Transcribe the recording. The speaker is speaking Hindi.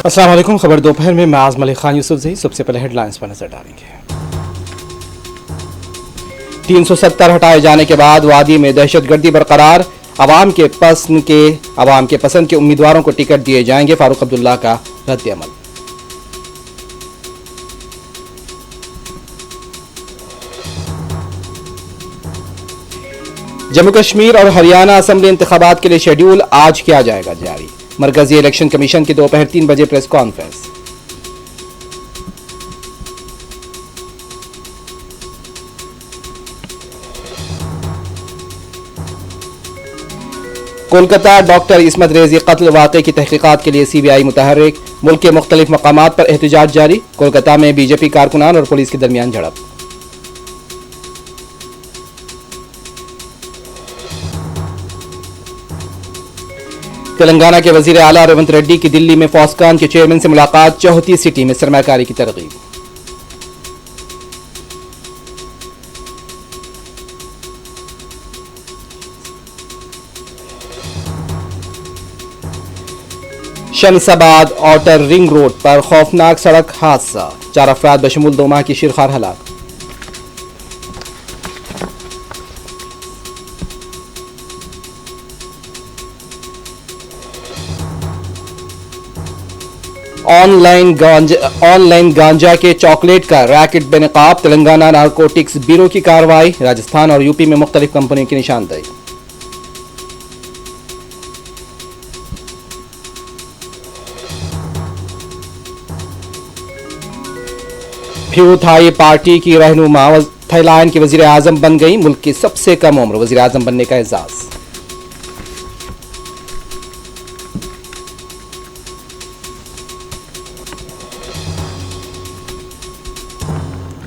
अस्सलाम वालेकुम। खबर दोपहर में मैं आज़म अली खान यूसुफ ज़ही। सबसे पहले हेडलाइंस पर नजर डालेंगे। 370 हटाए जाने के बाद वादी में दहशतगर्दी बरकरार, आवाम के पसंद के उम्मीदवारों को टिकट दिए जाएंगे, फारूक अब्दुल्ला का रद्द-ए-अमल। जम्मू कश्मीर और हरियाणा असेंबली इंतखाबात के लिए शेड्यूल आज किया जाएगा जारी, मरकजी इलेक्शन कमीशन की दोपहर 3 बजे प्रेस कॉन्फ्रेंस। कोलकाता डॉक्टर इस्मत रेजी कत्ल वाक़े की तहकीकात के लिए सीबीआई मुतहर्रिक, मुल्क के मुख्तलिफ मकामात पर एहतजाज जारी, कोलकाता में बीजेपी कारकुनान और पुलिस के दरमियान झड़प। तेलंगाना के वजीर आला रेवंत रेड्डी की दिल्ली में फॉस्कान के चेयरमैन से मुलाकात, चौथी सिटी में सरमायाकारी की तरगीब। शमसाबाद आउटर रिंग रोड पर खौफनाक सड़क हादसा, 4 अफराद बशमूल 2 माह की शिरखार हलाक। ऑनलाइन गांजा के चॉकलेट का रैकेट बेनकाब, तेलंगाना नारकोटिक्स ब्यूरो की कार्रवाई, राजस्थान और यूपी में मुख्तलिफ कंपनियों की निशानदेही। फ्यू थाई पार्टी की रहनुमा थाईलैंड की वजीर आजम बन गई, मुल्क की सबसे कम उम्र वजीर आजम बनने का एजाज।